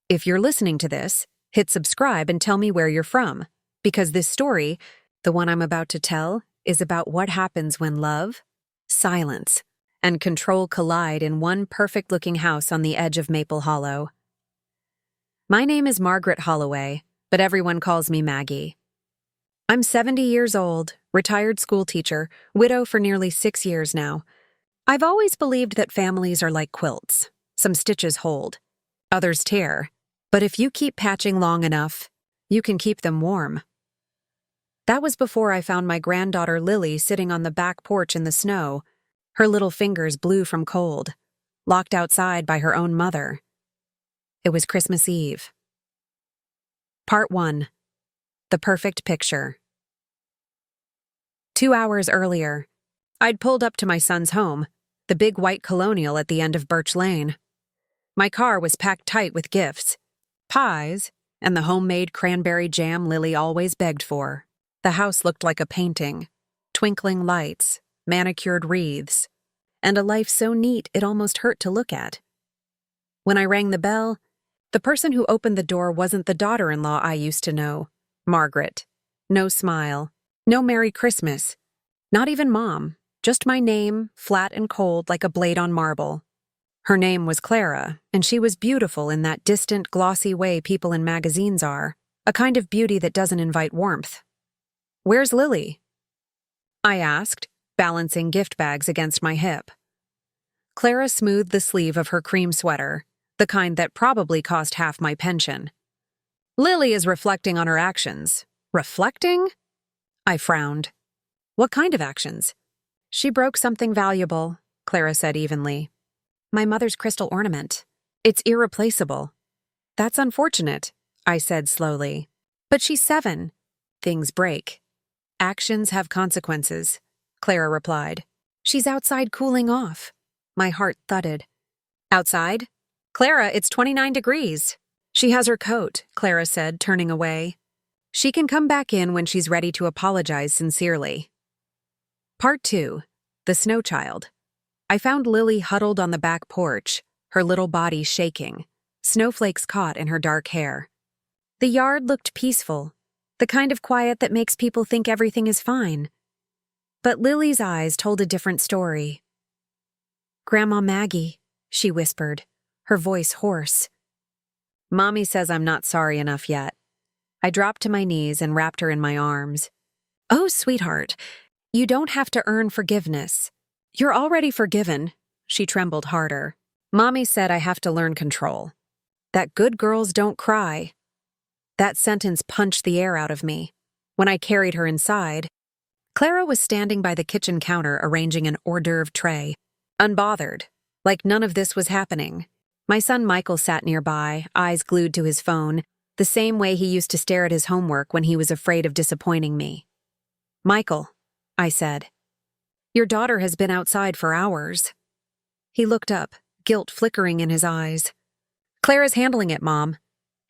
If you're listening to this, hit subscribe and tell me where you're from, because this story, the one I'm about to tell, is about what happens when love, silence, and control collide in one perfect-looking house on the edge of Maple Hollow. My name is Margaret Holloway, but everyone calls me Maggie. I'm 70 years old, retired schoolteacher, widow for nearly 6 years now. I've always believed that families are like quilts. Some stitches hold, others tear, but if you keep patching long enough, you can keep them warm. That was before I found my granddaughter Lily sitting on the back porch in the snow, her little fingers blue from cold, locked outside by her own mother. It was Christmas Eve. Part 1. The Perfect Picture. 2 hours earlier, I'd pulled up to my son's home, the big white colonial at the end of Birch Lane. My car was packed tight with gifts, pies, and the homemade cranberry jam Lily always begged for. The house looked like a painting, twinkling lights, manicured wreaths, and a life so neat it almost hurt to look at. When I rang the bell, the person who opened the door wasn't the daughter-in-law I used to know, Margaret. No smile, no Merry Christmas, not even Mom, just my name, flat and cold like a blade on marble. Her name was Clara, and she was beautiful in that distant, glossy way people in magazines are, a kind of beauty that doesn't invite warmth. "Where's Lily?" I asked, balancing gift bags against my hip. Clara smoothed the sleeve of her cream sweater, the kind that probably cost half my pension. "Lily is reflecting on her actions." "Reflecting?" I frowned. "What kind of actions?" "She broke something valuable," Clara said evenly. "My mother's crystal ornament. It's irreplaceable." "That's unfortunate," I said slowly. "But she's 7. Things break. Actions have consequences," Clara replied. "She's outside cooling off." My heart thudded. "Outside? Clara, it's 29 degrees. "She has her coat," Clara said, turning away. "She can come back in when she's ready to apologize sincerely." Part 2. The Snow Child. I found Lily huddled on the back porch, her little body shaking, snowflakes caught in her dark hair. The yard looked peaceful, the kind of quiet that makes people think everything is fine. But Lily's eyes told a different story. "Grandma Maggie," she whispered, her voice hoarse. "Mommy says I'm not sorry enough yet." I dropped to my knees and wrapped her in my arms. "Oh, sweetheart, you don't have to earn forgiveness. You're already forgiven." She trembled harder. "Mommy said I have to learn control. That good girls don't cry." That sentence punched the air out of me. When I carried her inside, Clara was standing by the kitchen counter arranging an hors d'oeuvre tray, unbothered, like none of this was happening. My son Michael sat nearby, eyes glued to his phone, the same way he used to stare at his homework when he was afraid of disappointing me. "Michael," I said, "your daughter has been outside for hours." He looked up, guilt flickering in his eyes. "Clara's handling it, Mom."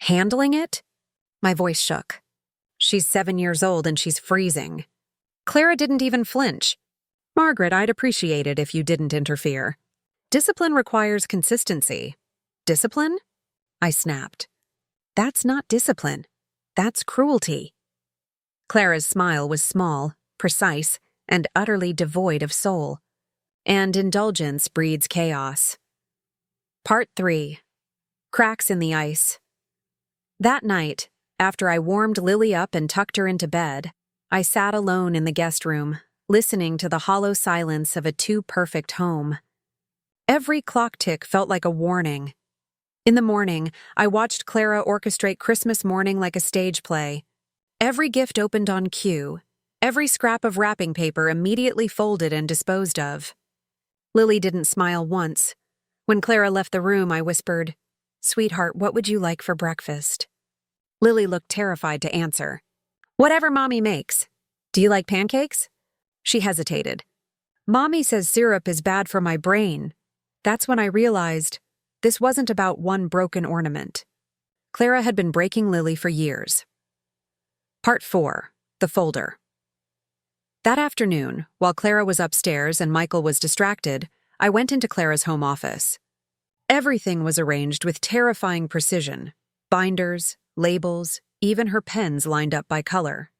"Handling it?" My voice shook. "She's 7 years old and she's freezing." Clara didn't even flinch. "Margaret, I'd appreciate it if you didn't interfere. Discipline requires consistency." "Discipline?" I snapped. "That's not discipline. That's cruelty." Clara's smile was small, precise, and utterly devoid of soul. And indulgence breeds chaos. Part 3. Cracks in the Ice. That night, after I warmed Lily up and tucked her into bed, I sat alone in the guest room, listening to the hollow silence of a too-perfect home. Every clock tick felt like a warning. In the morning, I watched Clara orchestrate Christmas morning like a stage play. Every gift opened on cue, every scrap of wrapping paper immediately folded and disposed of. Lily didn't smile once. When Clara left the room, I whispered, "Sweetheart, what would you like for breakfast?" Lily looked terrified to answer. "Whatever Mommy makes. Do you like pancakes?" She hesitated. "Mommy says syrup is bad for my brain." That's when I realized this wasn't about one broken ornament. Clara had been breaking Lily for years. Part 4. The Folder. That afternoon, while Clara was upstairs and Michael was distracted, I went into Clara's home office. Everything was arranged with terrifying precision. Binders, labels, even her pens lined up by color.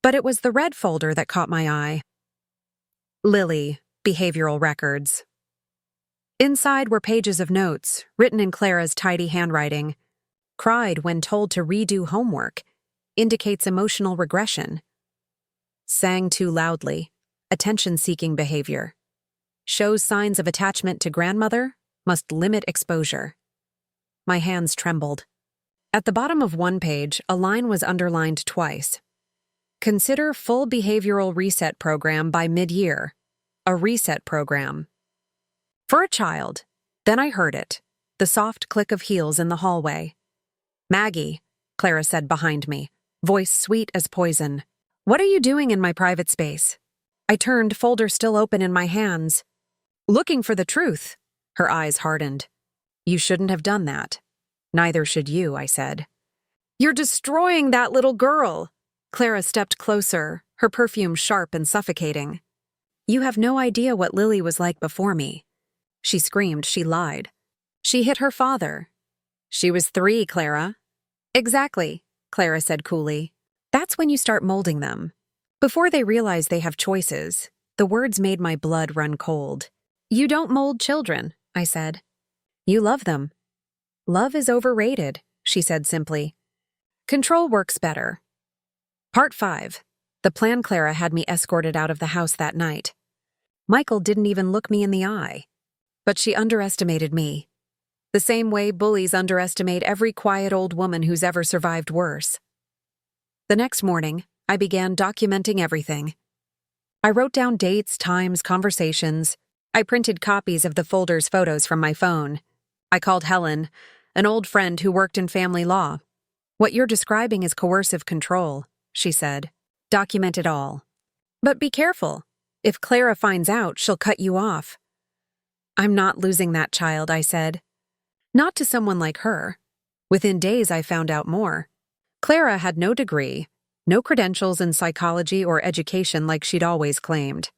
But it was the red folder that caught my eye. Lily, Behavioral Records. Inside were pages of notes, written in Clara's tidy handwriting. Cried when told to redo homework. Indicates emotional regression. Sang too loudly. Attention-seeking behavior. Shows signs of attachment to grandmother. Must limit exposure. My hands trembled. At the bottom of one page, a line was underlined twice. Consider full behavioral reset program by mid-year. A reset program. For a child. Then I heard it. The soft click of heels in the hallway. Maggie, Clara said behind me, voice sweet as poison. What are you doing in my private space? I turned, folder still open in my hands. Looking for the truth. Her eyes hardened. You shouldn't have done that. Neither should you, I said. You're destroying that little girl. Clara stepped closer, her perfume sharp and suffocating. You have no idea what Lily was like before me. She screamed, she lied. She hit her father. She was 3, Clara. Exactly, Clara said coolly. That's when you start molding them. Before they realize they have choices, the words made my blood run cold. You don't mold children, I said. You love them. Love is overrated, she said simply. Control works better. Part 5. The plan Clara had me escorted out of the house that night. Michael didn't even look me in the eye. But she underestimated me. The same way bullies underestimate every quiet old woman who's ever survived worse. The next morning, I began documenting everything. I wrote down dates, times, conversations. I printed copies of the folder's photos from my phone. I called Helen, an old friend who worked in family law. What you're describing is coercive control, she said. Document it all. But be careful. If Clara finds out, she'll cut you off. I'm not losing that child, I said. Not to someone like her. Within days, I found out more. Clara had no degree, no credentials in psychology or education like she'd always claimed.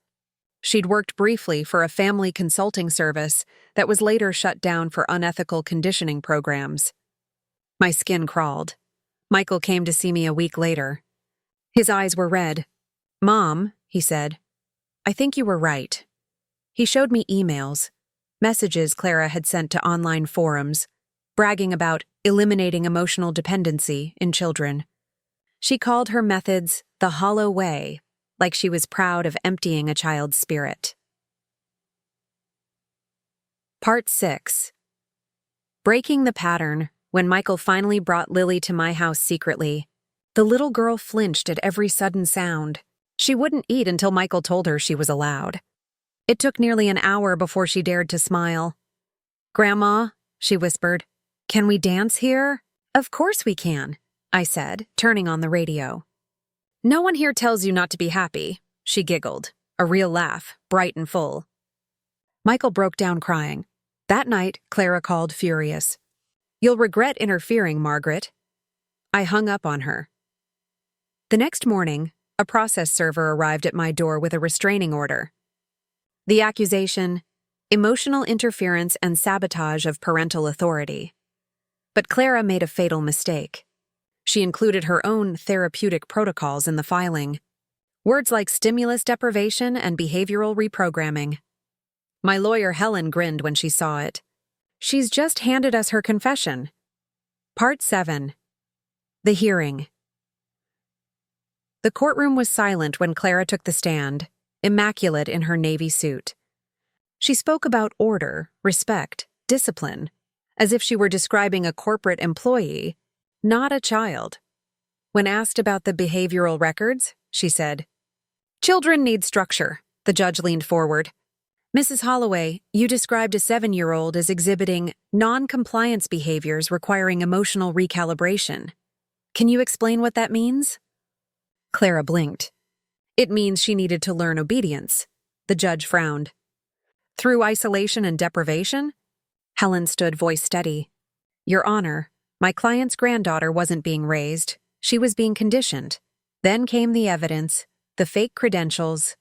She'd worked briefly for a family consulting service that was later shut down for unethical conditioning programs. My skin crawled. Michael came to see me a week later. His eyes were red. Mom, he said, I think you were right. He showed me emails, messages Clara had sent to online forums, bragging about eliminating emotional dependency in children. She called her methods the hollow way, like she was proud of emptying a child's spirit. Part 6. Breaking the pattern. When Michael finally brought Lily to my house secretly, the little girl flinched at every sudden sound. She wouldn't eat until Michael told her she was allowed. It took nearly an hour before she dared to smile. Grandma, she whispered, can we dance here? Of course we can, I said, turning on the radio. No one here tells you not to be happy, she giggled, a real laugh, bright and full. Michael broke down crying. That night, Clara called furious. You'll regret interfering, Margaret. I hung up on her. The next morning, a process server arrived at my door with a restraining order. The accusation, emotional interference and sabotage of parental authority. But Clara made a fatal mistake. She included her own therapeutic protocols in the filing. Words like stimulus deprivation and behavioral reprogramming. My lawyer Helen grinned when she saw it. She's just handed us her confession. Part 7. The hearing. The courtroom was silent when Clara took the stand, immaculate in her navy suit. She spoke about order, respect, discipline, as if she were describing a corporate employee, not a child. When asked about the behavioral records, she said, Children need structure. The judge leaned forward. Mrs. Holloway, you described a 7-year-old as exhibiting non-compliance behaviors requiring emotional recalibration. Can you explain what that means? Clara blinked. It means she needed to learn obedience. The judge frowned. Through isolation and deprivation? Helen stood, voice steady. Your Honor, my client's granddaughter wasn't being raised. She was being conditioned. Then came the evidence, the fake credentials,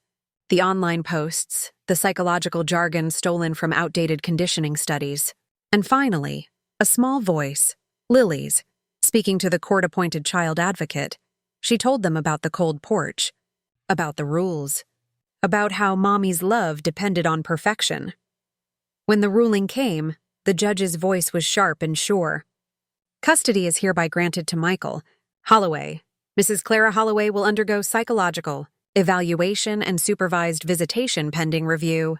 the online posts, the psychological jargon stolen from outdated conditioning studies. And finally, a small voice, Lily's, Speaking to the court-appointed child advocate, she told them about the cold porch, about the rules, about how Mommy's love depended on perfection. When the ruling came, the judge's voice was sharp and sure. Custody is hereby granted to Michael Holloway. Mrs. Clara Holloway will undergo psychological evaluation and supervised visitation pending review.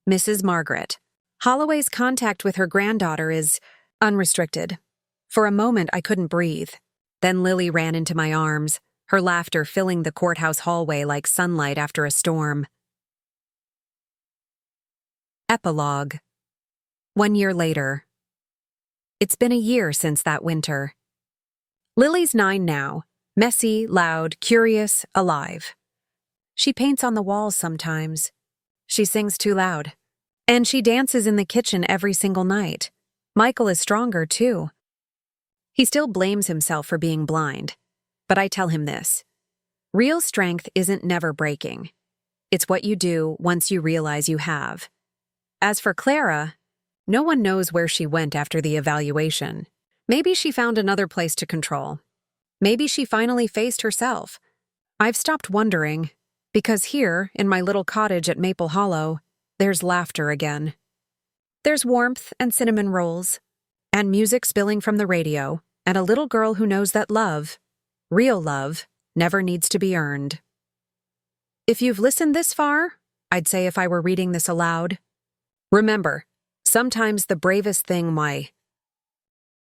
Mrs. Margaret Holloway's contact with her granddaughter is unrestricted. For a moment, I couldn't breathe. Then Lily ran into my arms, her laughter filling the courthouse hallway like sunlight after a storm. Epilogue. 1 year later. It's been a year since that winter. Lily's 9 now, messy, loud, curious, alive. She paints on the walls sometimes. She sings too loud. And she dances in the kitchen every single night. Michael is stronger, too. He still blames himself for being blind. But I tell him this. Real strength isn't never breaking. It's what you do once you realize you have. As for Clara, no one knows where she went after the evaluation. Maybe she found another place to control. Maybe she finally faced herself. I've stopped wondering, because here, in my little cottage at Maple Hollow, there's laughter again. There's warmth and cinnamon rolls, and music spilling from the radio, and a little girl who knows that love, real love, never needs to be earned. If you've listened this far, I'd say if I were reading this aloud, remember, sometimes the bravest thing